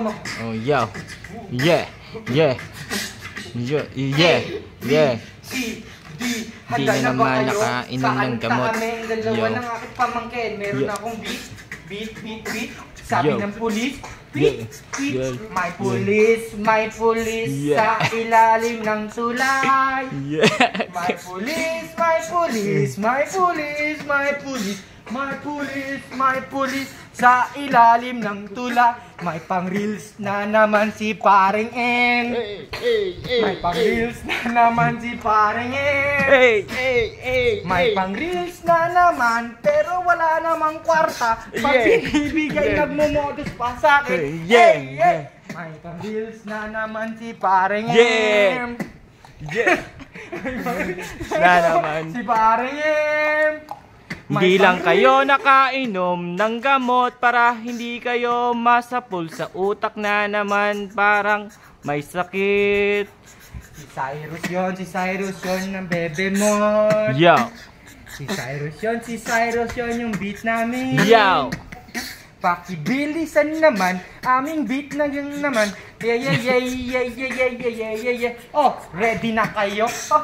Oh, yo. Yeah. Yeah. Yeah. Yeah. Yeah. Hindi na naman nakainom ng gamot. Dalawa ng aking pamangkin. Meron akong beat. Sabi ng pulis, beat. May pulis sa ilalim ng tulay. May pulis sa ilalim ng tulay. May pang-reels na naman si Paring M. May pang-reels na naman si Paring M. May pang-reels na naman pero wala namang kwarta. Pag binibigay nagmumodus pa sa akin. May pang-reels na naman si Paring M. Na naman. Si Paring M. Hindi lang kayo nakainom ng gamot para hindi kayo masapul sa utak na naman parang may sakit. Si Cyrus yun ng bebe mo. Yo. Si Cyrus yun yung beat namin. Yo. Pakibilisan naman, aming beat na yun naman. Yeah. Oh, ready na kayo? Oh,